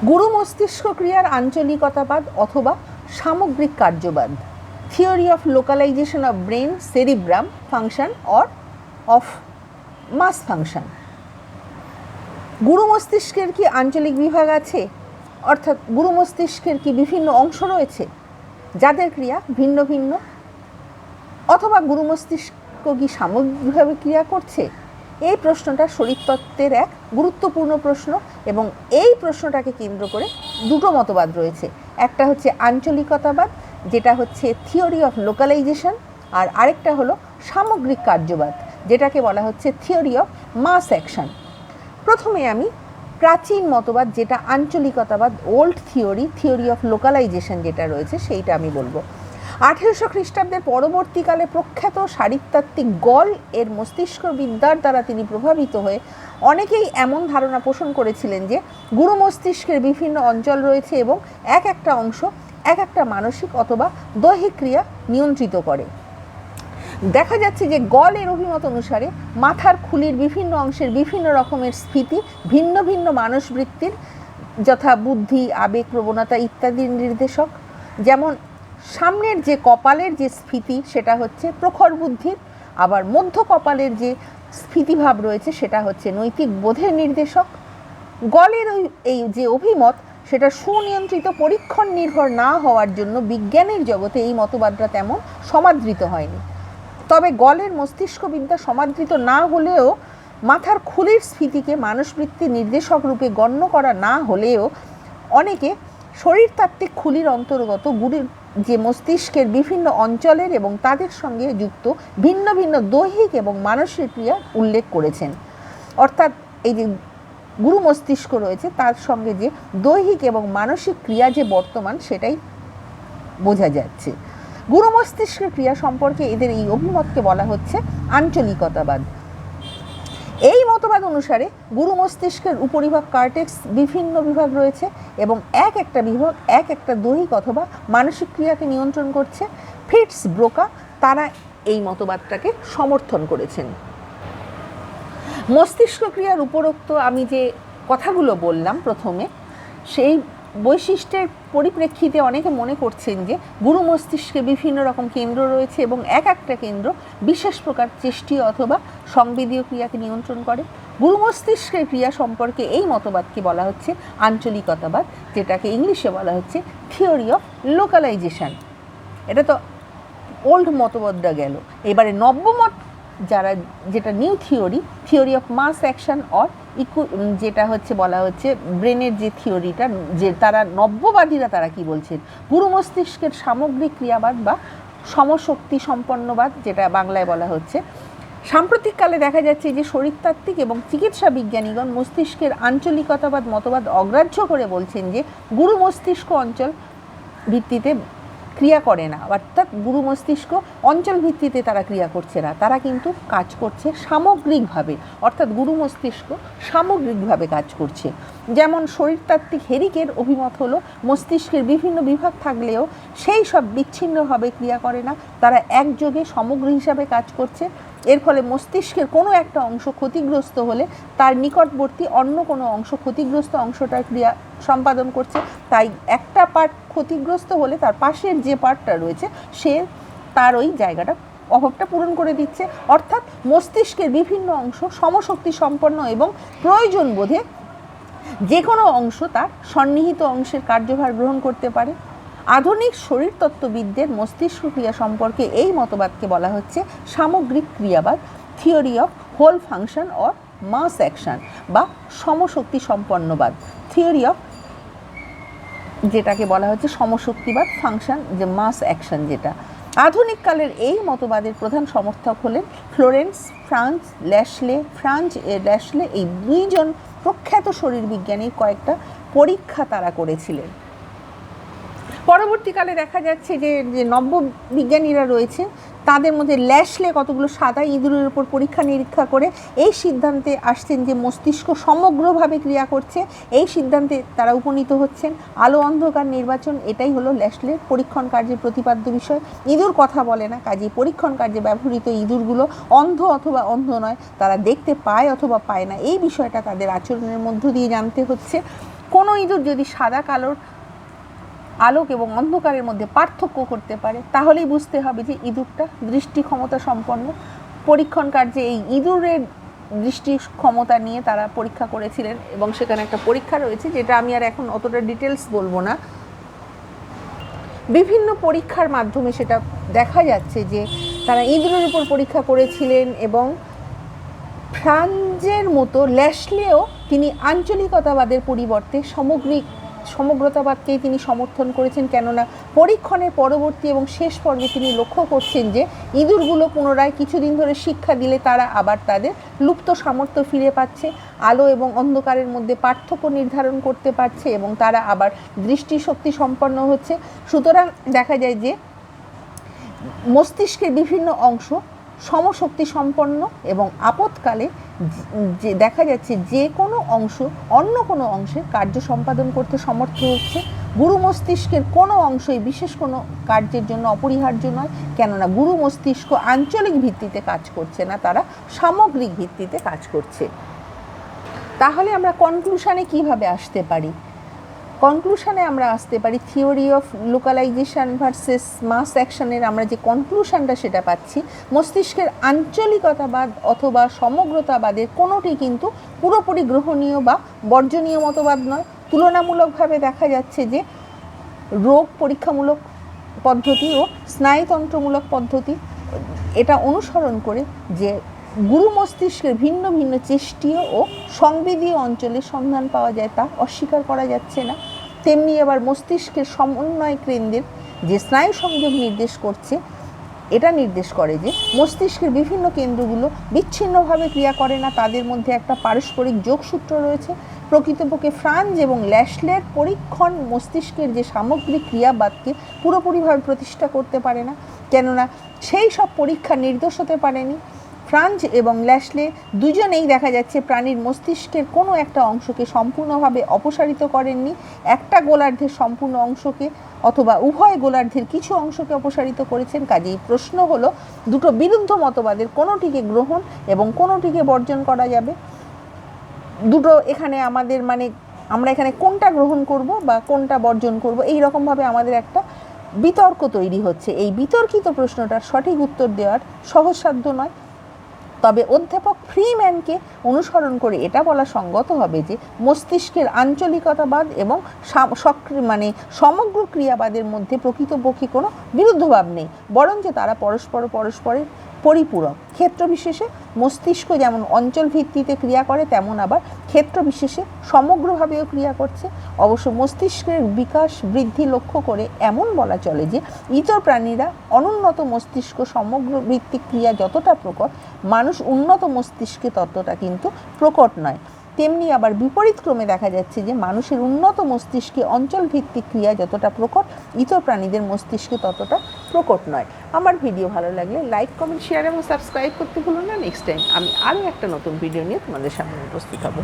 গুরু মস্তিষ্ক ক্রিয়ার আঞ্চলিকতাবাদ অথবা সামগ্রিক কার্যবাদ, theory of localization of brain, cerebrum function or of mass function. গুরু মস্তিষ্কের কি আঞ্চলিক বিভাগ আছে, অর্থাৎ গুরু মস্তিষ্কের কি বিভিন্ন অংশ রয়েছে যাদের ক্রিয়া ভিন্ন ভিন্ন, অথবা গুরু মস্তিষ্ক কি সামগ্রিকভাবে ক্রিয়া করছে? এই প্রশ্নটা শরীরতত্ত্বের এক গুরুত্বপূর্ণ প্রশ্ন এবং এই প্রশ্নটাকে কেন্দ্র করে দুটো মতবাদ রয়েছে। একটা হচ্ছে আঞ্চলিকতাবাদ, যেটা হচ্ছে থিওরি অফ লোকালাইজেশন, আর আরেকটা হলো সামগ্রিক কার্যবাদ, যেটাকে বলা হচ্ছে থিওরি অফ মাস অ্যাকশন। প্রথমে আমি প্রাচীন মতবাদ যেটা আঞ্চলিকতাবাদ, ওল্ড থিওরি অফ লোকালাইজেশন যেটা রয়েছে সেইটা আমি বলবো। 1800 খ্রিস্টাব্দের পরবর্তীকালে প্রখ্যাত শারীরতাত্ত্বিক গল এর মস্তিষ্ক বিদ্যার দ্বারা তিনি প্রভাবিত হয়ে অনেকেই এমন ধারণা পোষণ করেছিলেন যে গুরু মস্তিষ্কের বিভিন্ন অঞ্চল রয়েছে এবং এক একটা অংশ এক একটা মানসিক অথবা দৈহিক ক্রিয়া নিয়ন্ত্রিত করে। দেখা যাচ্ছে যে গলের অভিমত অনুসারে মাথার খুলির বিভিন্ন অংশের বিভিন্ন রকমের স্ফীতি ভিন্ন ভিন্ন মানসবৃত্তির, যথা বুদ্ধি, আবেগ, প্রবণতা ইত্যাদির নির্দেশক। যেমন সামনের যে কপালের যে স্ফীতি সেটা হচ্ছে প্রখর বুদ্ধির, আবার মধ্য কপালের যে স্ফীতিভাব রয়েছে সেটা হচ্ছে নৈতিক বোধের নির্দেশক। গলের এই যে অভিমত সেটা সুনিয়ন্ত্রিত পরীক্ষণ নির্ভর না হওয়ার জন্য বিজ্ঞানের জগতে এই মতবাদটা তেমন সমাদৃত হয়নি। তবে গলের মস্তিষ্কবিদ্যা সমাদৃত না হলেও মাথার খুলির স্ফীতিকে মানসবৃত্তির নির্দেশক রূপে গণ্য করা না হলেও অনেকে শরীরতাত্ত্বিক খুলির অন্তর্গত গুরুর যে মস্তিষ্কের বিভিন্ন অঞ্চলের এবং তাদের সঙ্গে যুক্ত ভিন্ন ভিন্ন দৈহিক এবং মানসিক ক্রিয়া উল্লেখ করেছেন। অর্থাৎ এই যে গুরু মস্তিষ্ক রয়েছে তার সঙ্গে যে দৈহিক এবং মানসিক ক্রিয়া যে বর্তমান সেটাই বোঝা যাচ্ছে। গুরু মস্তিষ্কের ক্রিয়া সম্পর্কে এদের এই অভিমতকে বলা হচ্ছে আঞ্চলিকতাবাদ। এই মতবাদ অনুসারে গুরু মস্তিষ্কের উপরিভাগ কর্টেক্স বিভিন্ন বিভাগ রয়েছে এবং এক একটা বিভাগ এক একটা দৈহিক অথবা মানসিক ক্রিয়াকে নিয়ন্ত্রণ করছে। ফিটস, ব্রোকা তারা এই মতবাদটাকে সমর্থন করেছেন। মস্তিষ্ক ক্রিয়ার উপরোক্ত আমি যে কথাগুলো বললাম প্রথমে, সেই বৈশিষ্ট্যের পরিপ্রেক্ষিতে অনেকে মনে করছেন যে গুরু মস্তিষ্কে বিভিন্ন রকম কেন্দ্র রয়েছে এবং এক একটা কেন্দ্র বিশেষ প্রকার চেষ্টীয় অথবা সংবেদীয় ক্রিয়াকে নিয়ন্ত্রণ করে। গুরু মস্তিষ্কের ক্রিয়া সম্পর্কে এই মতবাদকে বলা হচ্ছে আঞ্চলিকতাবাদ, যেটাকে ইংলিশে বলা হচ্ছে থিওরি অফ লোকালাইজেশন। এটা তো ওল্ড মতবাদটা গেল। এবারে নব্যমত যারা, যেটা new theory of mass action or যেটা হচ্ছে বলা হচ্ছে ব্রেনের যে থিওরিটা, যে তারা নব্যবাদীরা তারা কি বলছেন, গুরু মস্তিষ্কের সামগ্রিক ক্রিয়াবাদ বা সমশক্তি সম্পন্নবাদ যেটা বাংলায় বলা হচ্ছে। সাম্প্রতিককালে দেখা যাচ্ছে যে শরীরতাত্ত্বিক এবং চিকিৎসা বিজ্ঞানীগণ মস্তিষ্কের আঞ্চলিকতাবাদ মতবাদ অগ্রাহ্য করে বলছেন যে গুরু মস্তিষ্ক অঞ্চল ভিত্তিতে ক্রিয়া করে না, অর্থাৎ গুরু মস্তিষ্ক অঞ্চল ভিত্তিতে তারা ক্রিয়া করছে না, তারা কিন্তু কাজ করছে সামগ্রিকভাবে, অর্থাৎ গুরু মস্তিষ্ক সামগ্রিকভাবে কাজ করছে। যেমন শরীরতাত্ত্বিক হেরিকের অভিমত হলো মস্তিষ্কের বিভিন্ন বিভাগ থাকলেও সেই সব বিচ্ছিন্নভাবে ক্রিয়া করে না, তারা একযোগে সমগ্র হিসাবে কাজ করছে। এর ফলে মস্তিষ্কের কোনো একটা অংশ ক্ষতিগ্রস্ত হলে তার নিকটবর্তী অন্য কোনো অংশ ক্ষতিগ্রস্ত অংশটার ক্রিয়া সম্পাদন করছে। তাই একটা পার্ট ক্ষতিগ্রস্ত হলে তার পাশের যে পার্টটা রয়েছে সে তার ওই জায়গাটা অভাবটা পূরণ করে দিচ্ছে। অর্থাৎ মস্তিষ্কের বিভিন্ন অংশ সমশক্তি সম্পন্ন এবং প্রয়োজন বোধে যে কোনো অংশ তার সন্নিহিত অংশের কার্যভার গ্রহণ করতে পারে। আধুনিক শরীরতত্ত্ববিদদের মস্তিষ্ক ক্রিয়া সম্পর্কে এই মতবাদকে বলা হচ্ছে সামগ্রিক ক্রিয়াবাদ, theory of whole function or mass action বা সমশক্তি সম্পন্নবাদ, থিওরি অফ যেটাকে বলা হচ্ছে সমশক্তিবাদ, ফাংশন যে মাস অ্যাকশন যেটা। আধুনিক কালের এই মতবাদের প্রধান সমর্থক হলেন ফ্লোরেন্স ল্যাশলে। এই দুইজন প্রখ্যাত শরীরবিজ্ঞানীর কয়েকটা পরীক্ষা তারা করেছিলেন। পরবর্তীকালে দেখা যাচ্ছে যে নব্য বিজ্ঞানীরা রয়েছে তাদের মধ্যে ল্যাশলে কতগুলো সাদা ইঁদুরের উপর পরীক্ষা নিরীক্ষা করে এই সিদ্ধান্তে আসছেন যে মস্তিষ্ক সমগ্রভাবে ক্রিয়া করছে। এই সিদ্ধান্তে তারা উপনীত হচ্ছেন। আলো অন্ধকার নির্বাচন, এটাই হলো ল্যাশলের পরীক্ষণ কার্যের প্রতিপাদ্য বিষয়। ইঁদুর কথা বলে না, কাজেই পরীক্ষণ কার্যে ব্যবহৃত ইঁদুরগুলো অন্ধ অথবা অন্ধ নয়, তারা দেখতে পায় অথবা পায় না, এই বিষয়টা তাদের আচরণের মধ্য দিয়ে জানতে হচ্ছে। কোনো ইঁদুর যদি সাদা কালোর আলোক এবং অন্ধকারের মধ্যে পার্থক্য করতে পারে তাহলেই বুঝতে হবে যে ইঁদুরটা দৃষ্টি ক্ষমতা সম্পন্ন। পরীক্ষণ কার্যে এই ইঁদুরের দৃষ্টি ক্ষমতা নিয়ে তারা পরীক্ষা করেছিলেন এবং সেখানে একটা পরীক্ষা রয়েছে, যেটা আমি আর এখন অতটা ডিটেলস বলবো না। বিভিন্ন পরীক্ষার মাধ্যমে সেটা দেখা যাচ্ছে যে তারা ইঁদুরের উপর পরীক্ষা করেছিলেন এবং ফ্রাঞ্জের মতো ল্যাশলেও তিনি আঞ্চলিকতাবাদের পরিবর্তে সমগ্রতাবাদকেই তিনি সমর্থন করেছেন, কেননা পরীক্ষণের পরবর্তী এবং শেষ পর্বে তিনি লক্ষ্য করছেন যে ইঁদুরগুলো পুনরায় কিছুদিন ধরে শিক্ষা দিলে তারা আবার তাদের লুপ্ত সামর্থ্য ফিরে পাচ্ছে, আলো এবং অন্ধকারের মধ্যে পার্থক্য নির্ধারণ করতে পারছে এবং তারা আবার দৃষ্টিশক্তি সম্পন্ন হচ্ছে। সুতরাং দেখা যায় যে মস্তিষ্কের বিভিন্ন অংশ সমশক্তি সম্পন্ন এবং আপৎকালে যে দেখা যাচ্ছে যে কোনো অংশ অন্য কোনো অংশের কার্য সম্পাদন করতে সমর্থ হচ্ছে। গুরু মস্তিষ্কের কোনো অংশই বিশেষ কোনো কার্যের জন্য অপরিহার্য নয়, কেননা গুরু মস্তিষ্ক আঞ্চলিক ভিত্তিতে কাজ করছে না, তারা সামগ্রিক ভিত্তিতে কাজ করছে। তাহলে আমরা কনক্লুশনে কিভাবে আসতে পারি? কনক্লুশনে আমরা আসতে পারি থিওরি অফ লোকালাইজেশন ভার্সেস মাস অ্যাকশনের আমরা যে কনক্লুশনটা সেটা পাচ্ছি, মস্তিষ্কের আঞ্চলিকতাবাদ অথবা সমগ্রতাবাদের কোনোটি কিন্তু পুরোপুরি গ্রহণীয় বা বর্জনীয় মতবাদ নয়। তুলনামূলকভাবে দেখা যাচ্ছে যে রোগ পরীক্ষামূলক পদ্ধতি ও স্নায়ুতন্ত্রমূলক পদ্ধতি এটা অনুসরণ করে যে গুরু মস্তিষ্কের ভিন্ন ভিন্ন চেষ্টীয় ও সংবেদীয় অঞ্চলে সন্ধান পাওয়া যায় তা অস্বীকার করা যাচ্ছে না। তেমনি আবার মস্তিষ্কের সমন্বয় কেন্দ্রের যে স্নায়ু সংযোগ নির্দেশ করছে, এটা নির্দেশ করে যে মস্তিষ্কের বিভিন্ন কেন্দ্রগুলো বিচ্ছিন্নভাবে ক্রিয়া করে না, তাদের মধ্যে একটা পারস্পরিক যোগসূত্র রয়েছে। প্রকৃতপক্ষে ফ্রাঞ্জ এবং ল্যাশলের পরীক্ষণ মস্তিষ্কের যে সামগ্রিক ক্রিয়াবাদকে পুরোপুরিভাবে প্রতিষ্ঠা করতে পারে না, কেননা সেই সব পরীক্ষা নির্দোষ হতে পারেনি। ফ্রাঞ্জ এবং ল্যাশলে দুজনেই দেখা যাচ্ছে প্রাণীর মস্তিষ্কের কোনো একটা অংশকে সম্পূর্ণভাবে অপসারিত করেননি, একটা গোলার্ধের সম্পূর্ণ অংশকে অথবা উভয় গোলার্ধের কিছু অংশকে অপসারিত করেছেন। কাজেই প্রশ্ন হলো দুটো বিরুদ্ধ মতবাদের কোনোটিকে গ্রহণ এবং কোনোটিকে বর্জন করা যাবে। দুটো এখানে আমাদের আমরা এখানে কোনটা গ্রহণ করব বা কোনটা বর্জন করব, এই রকমভাবে আমাদের একটা বিতর্ক তৈরি হচ্ছে। এই বিতর্কিত প্রশ্নটার সঠিক উত্তর দেওয়ার সহজসাধ্য নয়। তবে অধ্যাপক ফ্রিম্যানকে অনুসরণ করে এটা বলা সঙ্গত হবে যে মস্তিষ্কের আঞ্চলিকতাবাদ এবং সমগ্র ক্রিয়াবাদের মধ্যে প্রকৃতপক্ষে কোনো বিরুদ্ধভাব নেই, বরঞ্চ তারা পরস্পরের পরিপূরক। ক্ষেত্রবিশেষে মস্তিষ্ক যেমন অঞ্চল ভিত্তিতে ক্রিয়া করে, তেমন আবার ক্ষেত্রবিশেষে সমগ্রভাবেও ক্রিয়া করছে। অবশ্য মস্তিষ্কের বিকাশ বৃদ্ধি লক্ষ্য করে এমন বলা চলে যে ইতর প্রাণীরা অনুন্নত মস্তিষ্ক সমগ্র ভিত্তিক ক্রিয়া যতটা প্রকট, মানুষ উন্নত মস্তিষ্কে ততটা কিন্তু প্রকট নয়। তেমনি আবার বিপরীত ক্রমে দেখা যাচ্ছে যে মানুষের উন্নত মস্তিষ্কে অঞ্চল ভিত্তিক ক্রিয়া যতটা প্রকট, ইতর প্রাণীদের মস্তিষ্কে ততটা প্রকট নয়। আমার ভিডিও ভালো লাগলে লাইক, কমেন্ট, শেয়ার এবং সাবস্ক্রাইব করতে ভুলো না। নেক্সট টাইম আমি আরও একটা নতুন ভিডিও নিয়ে তোমাদের সামনে উপস্থিত হব।